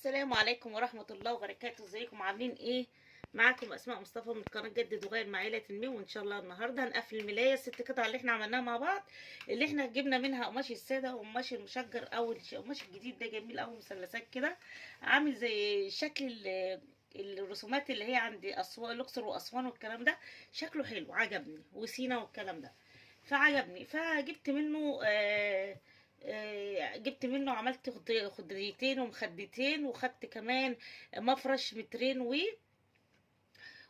السلام عليكم ورحمة الله وبركاته. ازيكم عاملين ايه؟ معاكم اسماء مصطفى من قناة جدد وغير مع عيلة الميم. وان شاء الله النهاردة هنقفل الملاية الست قطع اللي احنا عملناها مع بعض، اللي احنا جبنا منها قماش السادة وقماش المشجر او القماش الجديد ده جميل اوي، مثلثات كده عامل زي شكل الرسومات اللي هي عند اسوان الاقصر واسوان والكلام ده. شكله حلو عجبني، وسينا والكلام ده فعجبني، فجبت منه جبت منه، عملت خدريتين ومخدتين، وخدت كمان مفرش مترين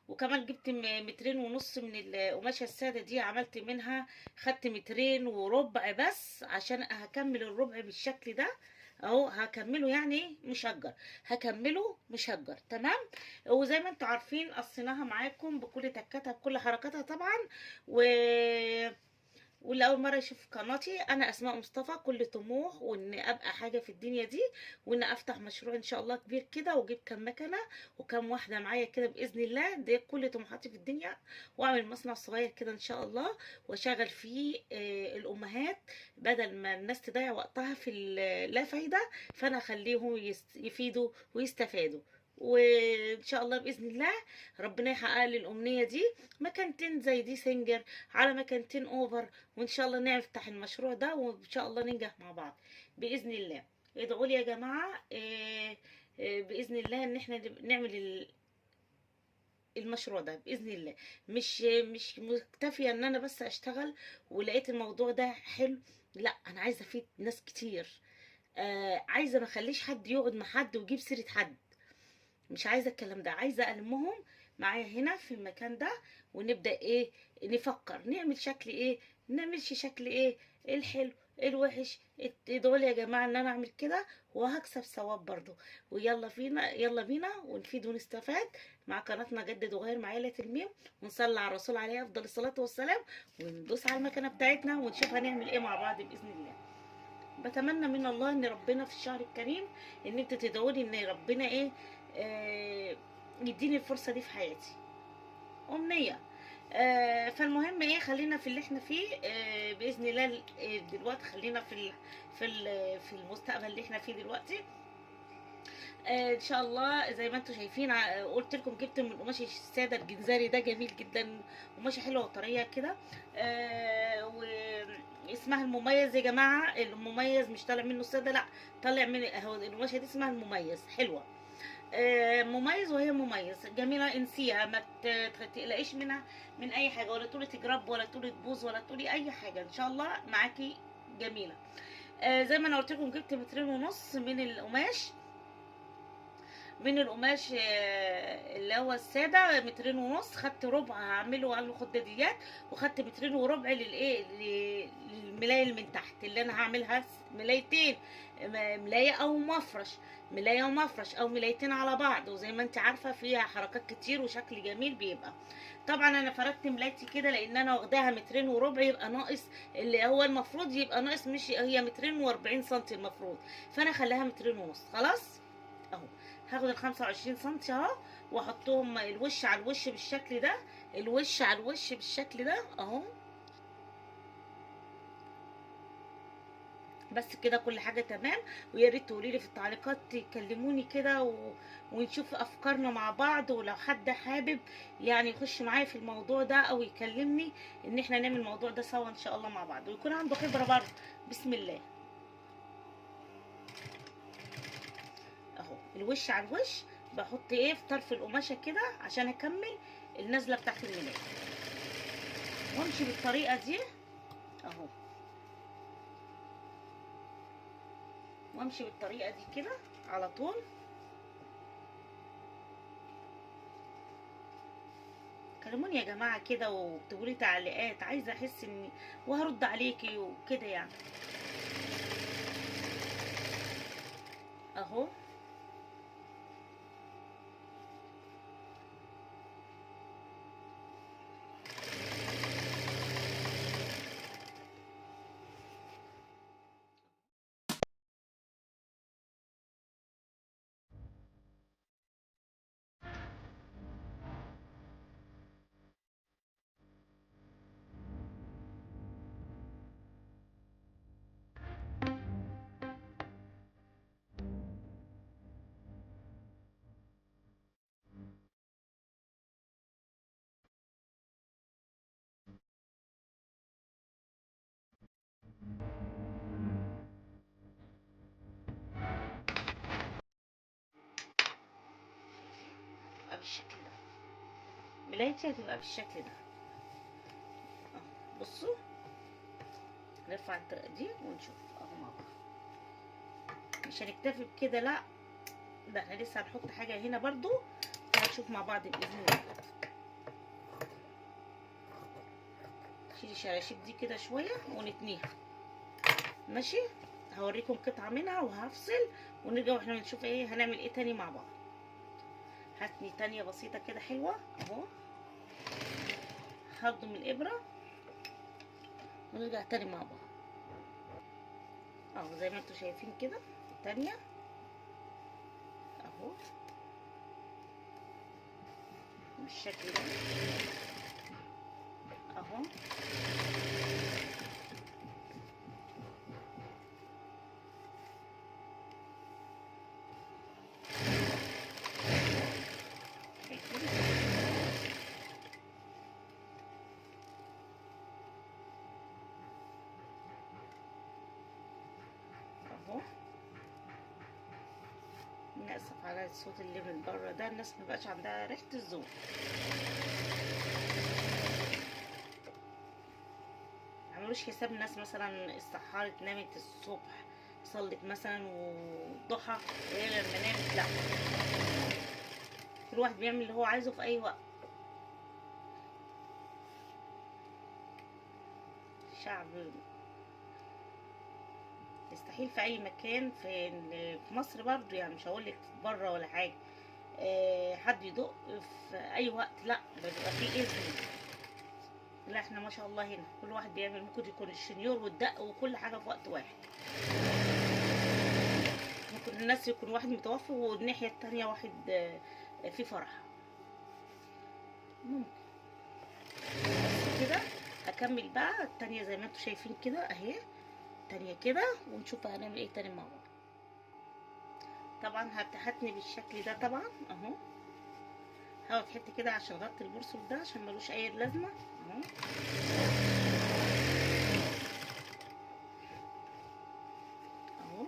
وكمان جبت مترين ونص من القماشة السادة دي، عملت منها خدت مترين وربع بس عشان هكمل الربع بالشكل ده اهو. هكمله يعني مشجر، هكمله مشجر تمام. وزي ما انتوا عارفين قصيناها معاكم بكل تكاتها بكل حركاتها طبعا. و واللي اول مره يشوف قناتي، انا اسماء مصطفى، كل طموح وان ابقى حاجه في الدنيا دي، وان افتح مشروع ان شاء الله كبير كده، واجيب كام مكنه وكام واحده معايا كده باذن الله. ده كل طموحاتي في الدنيا، واعمل مصنع صغير كده ان شاء الله، واشغل فيه الامهات، بدل ما الناس تضيع وقتها في لا فايده، فانا اخليهم يفيدوا ويستفادوا. وان شاء الله باذن الله ربنا يحقق لي الامنيه دي، مكانتين زي دي سنجر على مكانتين اوفر، وان شاء الله نفتح المشروع ده وان شاء الله ننجح مع بعض باذن الله. ادعوا لي يا جماعه باذن الله ان احنا نعمل المشروع ده باذن الله. مش مكتفيه ان انا بس اشتغل ولقيت الموضوع ده حلو، لا انا عايزه افيد ناس كتير. عايزه ما اخليش حد يقعد مع حد ويجيب سيره حد، مش عايزه الكلام ده. عايزه المهم معايا هنا في المكان ده، ونبدا ايه، نفكر نعمل شكل ايه، نعملش شكل ايه، الحلو الوحش. ادعوا لي يا جماعه ان انا اعمل كده وهكسب ثواب برضو. ويلا فينا، يلا بينا ونفيد ونستفاد مع قناتنا جدد وغير مع عيله الميم، ونصلي على الرسول عليه افضل الصلاه والسلام، وندوس على المكنه بتاعتنا ونشوف هنعمل ايه مع بعض باذن الله. بتمنى من الله ان ربنا في الشهر الكريم ان انت تدعوا لي ان ربنا ايه، آه يديني الفرصه دي في حياتي، امنيه. فالمهم ايه، خلينا في اللي احنا فيه باذن الله. دلوقتي خلينا في المستقبل اللي احنا فيه دلوقتي. ان شاء الله زي ما انتم شايفين، قلت لكم جبت من قماش الساده الجنزاري ده جميل جدا، قماشه حلوه وطريه كده. واسمها المميز يا جماعه، المميز مش طالع منه الساده، لا طالع من هو القماشه دي اسمها المميز، حلوه. مميز، وهي مميز جميله، انسيها ما تقلقيش منها من اي حاجه، ولا تقولي تجرب ولا تقولي تبوظ ولا تقولي اي حاجه، ان شاء الله معاكي جميله. زي ما انا قلت لكم جبت مترين ونص من القماش، اللي هو الساده مترين ونص، خدت ربع هعمله على الخداديات، وخدت مترين وربع للملايه اللي من تحت اللي انا هعملها ملايتين، ملايه او مفرش، ملايه ومفرش او ملايتين على بعض. وزي ما انت عارفه فيها حركات كتير وشكل جميل بيبقى. طبعا انا فردت ملايتي كده لان انا واخداها مترين وربع، يبقى ناقص اللي هو المفروض يبقى ناقص، مش هي مترين واربعين سنتي المفروض، فانا خليها مترين ونص خلاص اهو. هاخد ال25 سنتي اهو، واحطهم الوش على الوش بالشكل ده، الوش على الوش بالشكل ده اهو. بس كده كل حاجه تمام. ويا ريت تقولي لي في التعليقات، تكلموني كده ونشوف افكارنا مع بعض. ولو حد حابب يعني يخش معايا في الموضوع ده او يكلمني، ان احنا نعمل الموضوع ده سوا ان شاء الله مع بعض، ويكون عنده خبره برضه. بسم الله اهو، الوش على الوش. بحط ايه في طرف القماشه كده عشان اكمل النزله بتاعت الملايه، وامشي بالطريقه دي اهو، وامشي بالطريقه دي كده على طول. كلموني يا جماعه كده واكتبوا لي تعليقات، عايزه احس اني وهرد عليكي وكده يعني اهو. ملايتي هتبقى بالشكل ده اهو. بصوا، نرفع دي ونشوف اهو مع بعض. مش هنكتفي بكده، لا ده احنا لسه هنحط حاجه هنا برضو، هنشوف مع بعض باذن الله. نشيل الشراشيب دي كده شويه ونتنيها، ماشي. هوريكم قطعه منها وهفصل ونرجع واحنا نشوف ايه هنعمل ايه تاني مع بعض. هاتني تانية بسيطه كده حلوه اهو، هضم الابره ونرجع تاني مع بعض اهو زي ما انتوا شايفين كده. تانية اهو بالشكل ده اهو. اهو نأسف على الصوت اللي من بره ده، الناس مبقاش عندها ريحة الذوق. معملوش حساب الناس مثلا استحارت نامت الصبح صلت مثلا والضحى وهي لما نامت، لا كل واحد بيعمل اللي هو عايزه في اي وقت. شعب يستحيل في اي مكان في مصر برضو، يعني مش هقولك بره ولا حاجه، حد يدق في اي وقت، لا ده بيبقى فيه اذن. لا احنا ما شاء الله هنا كل واحد بيعمل، ممكن يكون الشنيور والدق وكل حاجه في وقت واحد. ممكن الناس يكون واحد متوفي والناحيه التانية واحد في فرح، ممكن. بس كده هكمل بقى التانية زي ما انتوا شايفين كده اهي، تانية كده ونشوف هنعمل ايه تاني مع بعض. طبعا هتني بالشكل ده طبعا اهو، هاخد حته كده عشان اغطي البرسل ده عشان ملوش اي لازمه اهو. اهو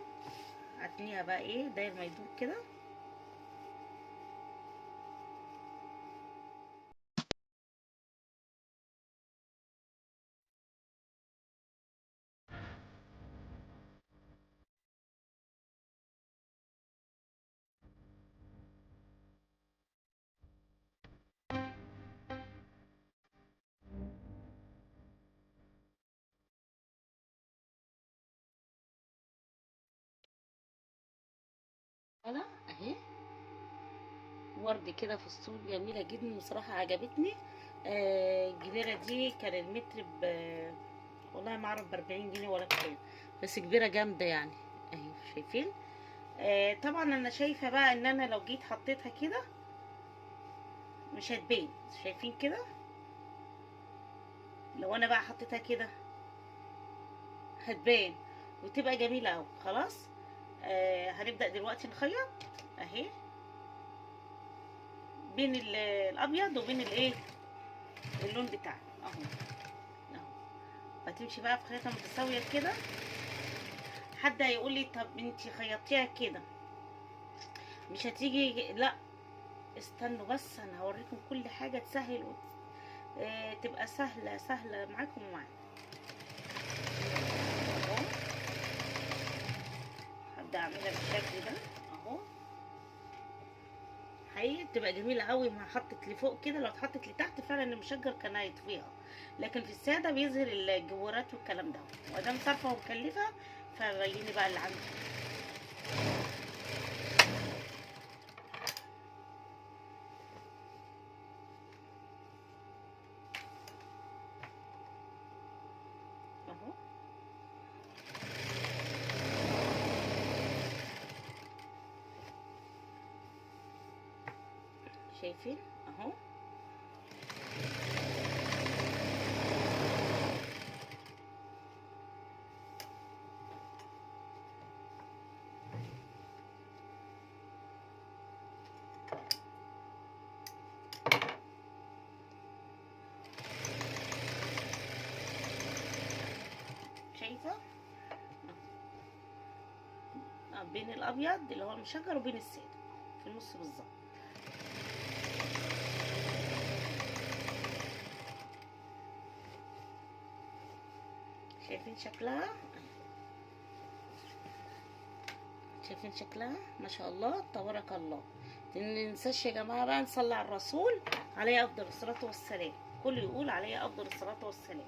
هتنيها بقى ايه داير ما يدور كده. انا اهي ورد كده في السوق جميله جدا بصراحه عجبتني. الجنيره دي كان المتر والله ما اعرف ب40 جنيه ولا بكام، بس كبيره جامده يعني اهي شايفين. طبعا انا شايفه بقى ان انا لو جيت حطيتها كده مش هتبان، شايفين كده. لو انا بقى حطيتها كده هتبان وتبقى جميله اهو. خلاص هنبدا دلوقتي نخيط اهي بين الابيض وبين الايه اللون بتاعه اهو اهو. هتمشي بقى في خيطه متساويه كده. حد هيقول لي طب انتي خيطتيها كده مش هتيجي، لا استنوا بس انا هوريكم كل حاجه تسهل تبقى سهله سهله معاكم ومعايا اهو. هبدا اعملها بالشكل ده اهو. حقيقي بتبقى جميله قوي ما حطت لفوق كده، لو اتحطت لتحت فعلا المشجر كان هيطفيها، لكن في الساده بيظهر الجوارات والكلام ده، وادام صارفه ومكلفه فبيني بقى اللي عندي اهو. شايفين اهو. شايفه بين الابيض اللي هو المشجر وبين الساده في النص بالظبط. شايفين شكلها؟ شايفين شكلها؟ ما شاء الله تبارك الله. مننساش يا جماعه بقى نصلي على الرسول عليه افضل الصلاه والسلام، كل يقول عليه افضل الصلاه والسلام.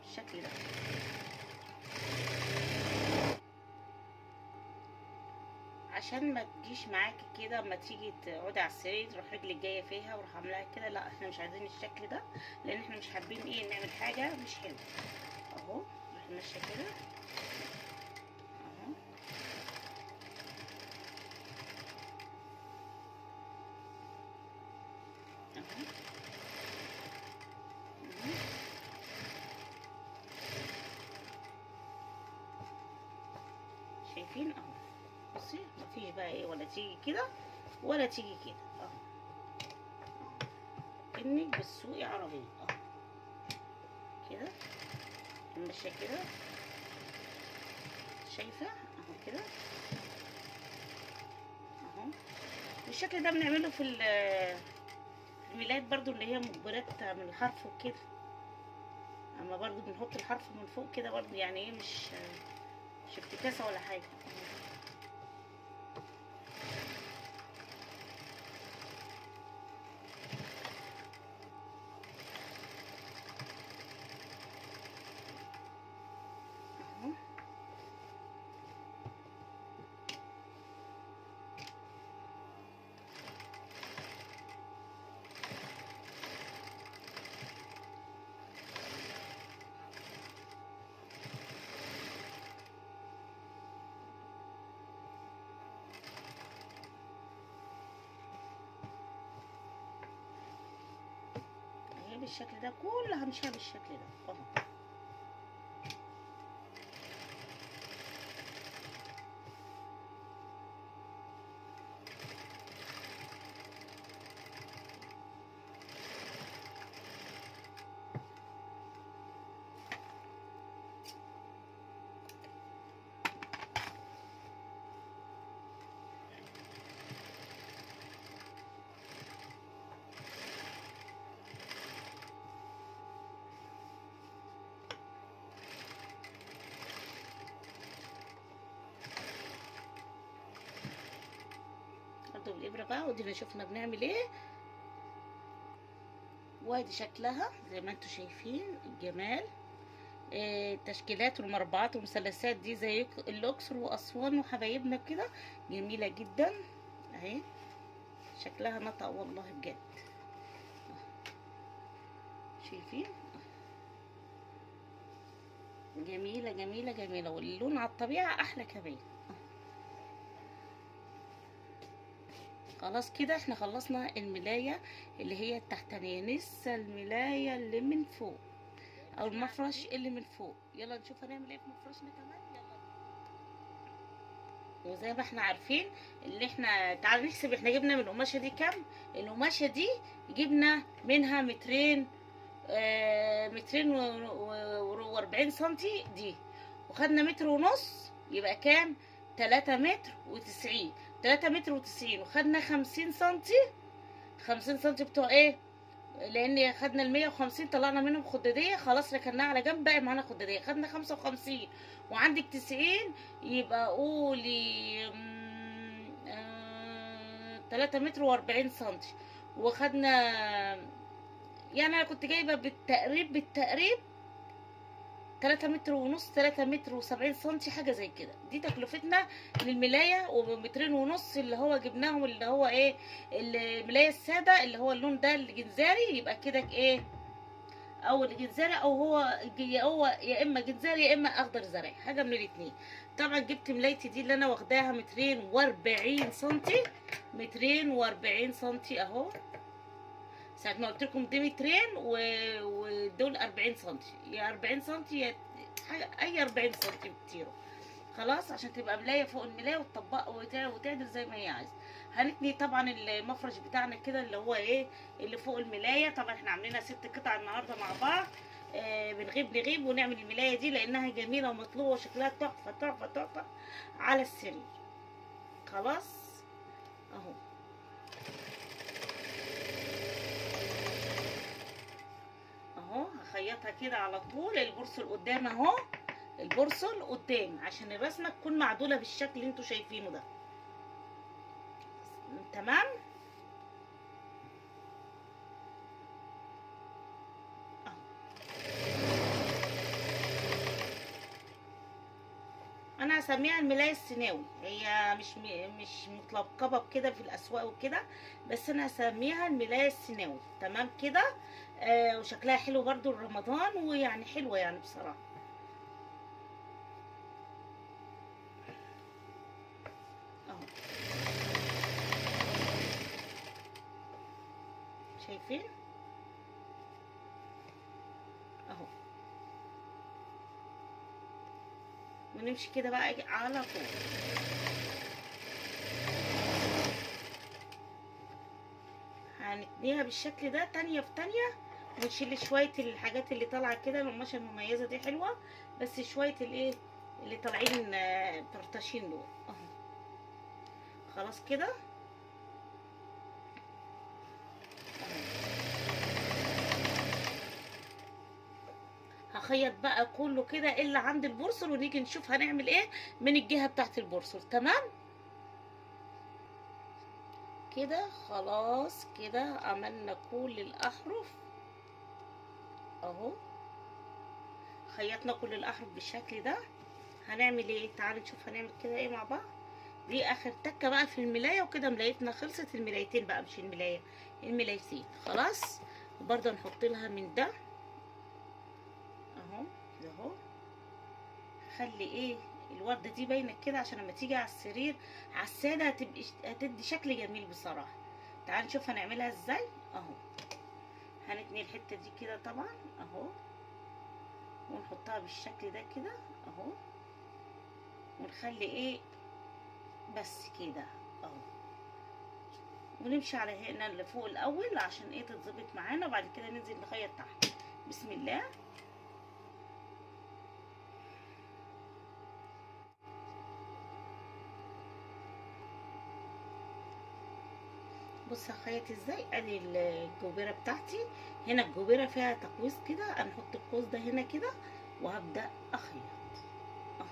بالشكل ده. عشان ما تجيش معاكي كده اما تيجي تقعدي على السرير تروح رجلك جايه فيها وراح عاملاها كده، لا احنا مش عايزين الشكل ده، لان احنا مش حابين ايه نعمل حاجه مش حلوه. اهو نروح ماشيه كده اهو. اهو. اهو. شايفين اهو. بصي مفيش بقى ايه ولا تيجي كده ولا تيجي كده اهو، كأنك بتسوقي عربيه اهو كده ماشيه كده. شايفه اهو كده اهو. والشكل ده بنعمله في الميلاد برضو اللي هي مجبرات من الحرف وكده، اما برضو بنحط الحرف من فوق كده برضو، يعني ايه مش افتكاسه ولا حاجه. اهو. اهي بالشكل ده كلها همشيها بالشكل ده اهو. برضو بالابره بقى، ودينا شفنا بنعمل ايه، وادي شكلها زي ما انتم شايفين الجمال. التشكيلات والمربعات والمثلثات دي زي الاقصر واسوان وحبايبنا كده، جميله جدا اهي. شكلها نطق والله بجد. شايفين جميله جميله جميله، واللون على الطبيعه احلى كمان. خلاص كده احنا خلصنا الملايه اللي هي التحتانيه، لسه الملايه اللي من فوق او المفرش اللي من فوق. يلا نشوف هنعمل ايه في مفرشنا كمان. يلا. وزي ما احنا عارفين اللي احنا تعالوا نحسب احنا جبنا من القماشه دي كام. القماشه دي جبنا منها مترين، مترين و40 سنتي دي، وخدنا متر ونص يبقى كام؟ 3 متر و90. 3 متر و90 وخدنا 50 سنتي. 50 سنتي بتوع ايه؟ لان خدنا ال 150 طلعنا منهم خداديه، خلاص ركناها على جنب، باقي معانا خداديه. خدنا 55 وعندك 90 يبقى قولي 3 متر و40 سنتي. وخدنا يعني انا كنت جايبه بالتقريب 3 متر ونص، 3 متر و70 سنتي حاجه زي كده. دي تكلفتنا للملايه، ومترين ونص اللي هو جبناهم اللي هو ايه الملايه الساده اللي هو اللون ده الجنزاري، يبقى كده ايه او الجنزاري او هو يا اما جنزاري يا اما اخضر زرعي، حاجه من الاثنين. طبعا جبت ملايتي دي اللي انا واخداها مترين و40 سنتي. مترين و40 سنتي اهو، ساعة ما قلت لكم دي مترين ودول 40 سنتي، يا 40 سنتي يا اي 40 سنتي بكتيرو. خلاص عشان تبقى ملايه فوق الملايه وتطبق وتعدل زي ما هي عايزه. هنتني طبعا المفرش بتاعنا كده اللي هو ايه اللي فوق الملايه. طبعا احنا عاملينها 6 قطع النهارده مع بعض. بنغيب نغيب ونعمل الملاية دي لانها جميلة ومطلوبة وشكلها تحفة تحفة تحفة على السرير. خلاص اهو. اهو هخيطها كده على طول، البرصل قدام اهو، البرصل قدام عشان الرسمة تكون معدولة بالشكل اللي انتوا شايفينه ده. تمام. انا هسميها الملاية السيناوي، هي مش متلقبة بكده في الاسواق وكده، بس انا هسميها الملاية السيناوي. تمام كده. وشكلها حلو برضو رمضان، ويعني حلوة يعني بصراحة. اهو شايفين اهو. ونمشي كده بقى على طول. هنتنيها بالشكل ده تانية في تانية، ونشيل شوية الحاجات اللي طالعة كده. القماشة المميزة دي حلوة، بس شوية الايه اللي طالعين طرطشين دول اهو. خلاص كده اهو. هخيط بقى كله كده الا عند البورصل، ونيجي نشوف هنعمل ايه من الجهة بتاعت البورصل. تمام كده. خلاص كده عملنا كل الاحرف اهو. خيطنا كل الاحرف بالشكل ده. هنعمل ايه؟ تعالوا نشوف هنعمل كده ايه مع بعض. دي اخر تكه بقى في الملايه، وكده ملايتنا خلصت. الملايتين بقى مش الملايه، الملايتين خلاص. وبرده نحط لها من ده اهو كده اهو. خلي ايه الورده دي باينه كده، عشان لما تيجي على السرير على الساده هتدي شكل جميل بصراحه. تعالوا نشوف هنعملها ازاي اهو. هنتني الحته دي كده طبعا اهو، ونحطها بالشكل ده كده اهو. ونخلي ايه بس كده اهو، ونمشي على هنا اللي فوق الاول عشان ايه تتظبط معانا، وبعد كده ننزل نخيط تحت. بسم الله. بص هخيط ازاي. ادي الجوبره بتاعتي هنا، الجوبره فيها تقويس كده، انا هحط القوس ده هنا كده وهبدا اخيط اهو.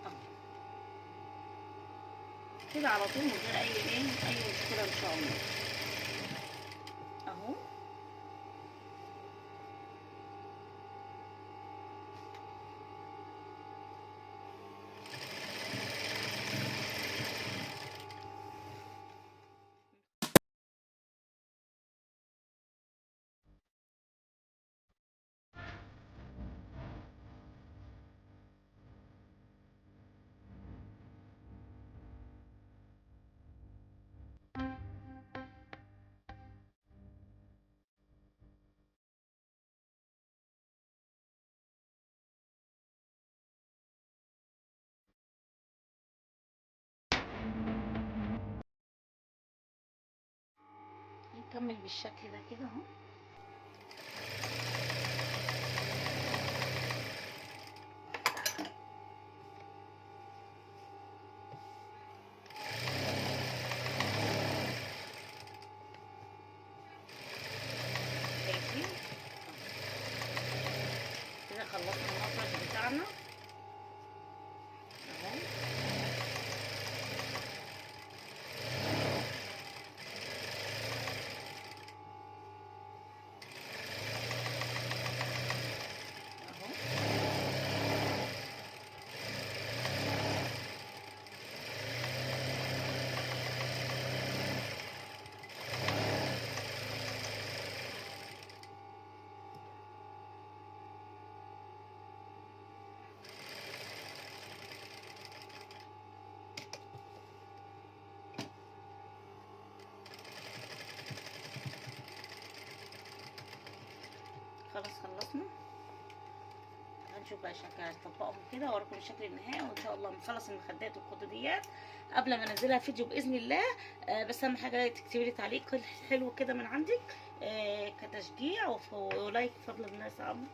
اهو كده على طول من غير اي مشكله ان شاء الله اهو. نكمل بالشكل ده كده اهو. شايفين كده خلصنا المفرش بتاعنا اهو. ونشوف بقى الشكل. هطبقهم كده واوريكم الشكل النهائي، وان شاء الله نخلص المخدات والخدوديات قبل ما انزلها فيديو باذن الله. بس اهم حاجه تكتبي لي تعليق حلو كده من عندك كتشجيع ولايك بفضل الله يا عم.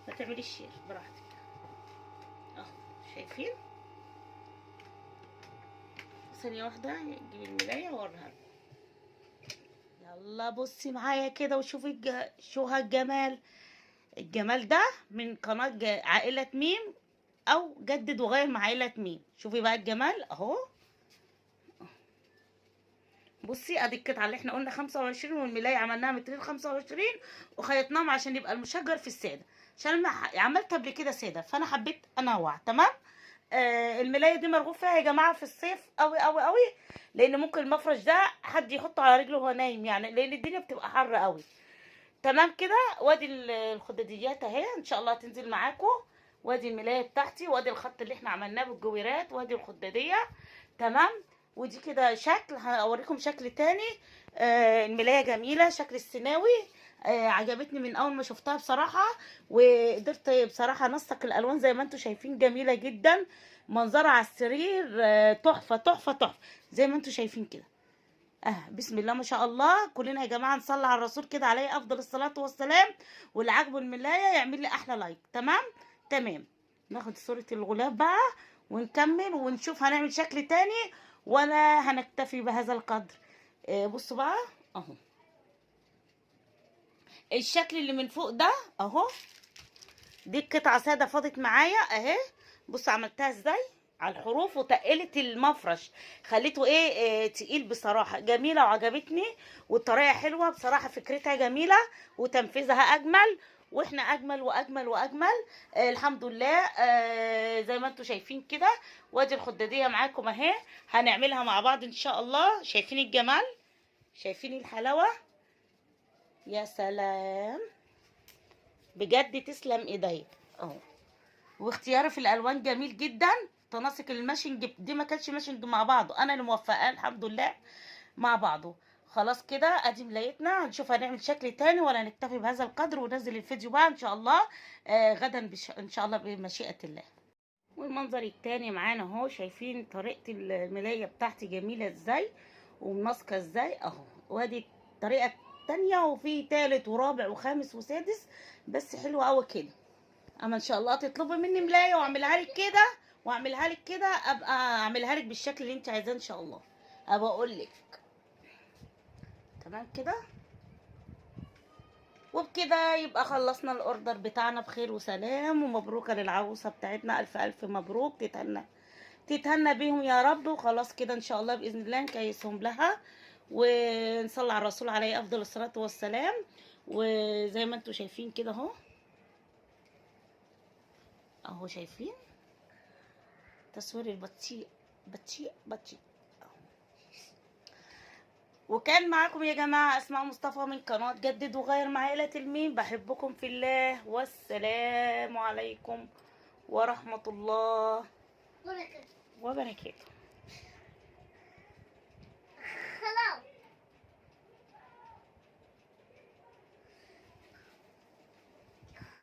ما تعمليش شير براحتك اهو. شايفين؟ ثانيه واحده نجيب الملايه واوريها لكم. يلا بصي معايا كده وشوفي شو هالجمال. الجمال ده من قناه عائله ميم او جدد وغير مع عائله ميم. شوفي بقى الجمال اهو. بصي ادي القطعه اللي احنا قلنا 25، والملايه عملناها مترين 25 وخيطناهم عشان يبقى المشجر في الساده، عشان انا عملت قبل كده ساده فانا حبيت انوع. تمام. الملايه دي مرغوب فيها يا جماعه في الصيف قوي قوي قوي، لان ممكن المفرش ده حد يحطه على رجله وهو نايم، يعني لان الدنيا بتبقى حر قوي. تمام كده. وادي الخداديات اهي ان شاء الله هتنزل معاكم، وادي الملايه بتاعتي، وادي الخط اللي احنا عملناه بالجويرات، وادي الخداديه. تمام. ودي كده شكل، هوريكم شكل تاني. الملايه جميله شكل السيناوي. عجبتني من اول ما شفتها بصراحه، وقدرت بصراحه انسق الالوان زي ما انتم شايفين. جميله جدا، منظرها على السرير تحفه تحفه تحفه زي ما انتم شايفين كده. بسم الله ما شاء الله. كلنا يا جماعه نصلي على الرسول كده عليه افضل الصلاه والسلام، واللي عاجبه الملايه يعمل لي احلى لايك. تمام تمام. ناخد صوره الغلاف بقى ونكمل ونشوف هنعمل شكل تاني، ولا هنكتفي بهذا القدر. بصوا بقى اهو الشكل اللي من فوق ده اهو. دي قطعه ساده فاضت معايا اهي. بصوا عملتها ازاي على الحروف وتقلت المفرش، خليته تقيل بصراحه. جميله وعجبتني، والطريقه حلوه بصراحه، فكرتها جميله وتنفيذها اجمل، واحنا اجمل واجمل واجمل. الحمد لله. زي ما انتم شايفين كده. وادي الخداديه معاكم اهي، هنعملها مع بعض ان شاء الله. شايفين الجمال؟ شايفين الحلاوه؟ يا سلام بجد، تسلم ايديا اهو. واختياري في الالوان جميل جدا. تناسق الماشنج دي ما كانش ماشنج مع بعضه، انا اللي موفقاه الحمد لله مع بعضه. خلاص كده ادي ملايتنا. هنشوف هنعمل شكل تاني ولا نكتفي بهذا القدر وننزل الفيديو بقى ان شاء الله غدا ان شاء الله بمشيئة الله. والمنظر التاني معانا اهو. شايفين طريقة الملاية بتاعتي جميلة ازاي ومناسقة ازاي اهو. وادي الطريقة التانية، وفي تالت ورابع وخامس وسادس، بس حلوة قوي كده. اما ان شاء الله تطلبي مني ملايه واعملها لك كده واعملها لك كده، ابقى اعملها لك بالشكل اللي انت عايزاه ان شاء الله، ابقى اقول لك. تمام كده. وبكده يبقى خلصنا الاوردر بتاعنا بخير وسلام، ومبروكه للعروسه بتاعتنا. الف الف مبروك. تتهنى بيهم يا رب. وخلاص كده ان شاء الله باذن الله نكيسهم لها، ونصلي على الرسول عليه افضل الصلاه والسلام. وزي ما انتم شايفين كده اهو اهو. شايفين تصوير البطيء بطيء. وكان معاكم يا جماعة أسماء مصطفى من قناة جدد وغير مع عائلة الميم. بحبكم في الله، والسلام عليكم ورحمة الله وبركاته.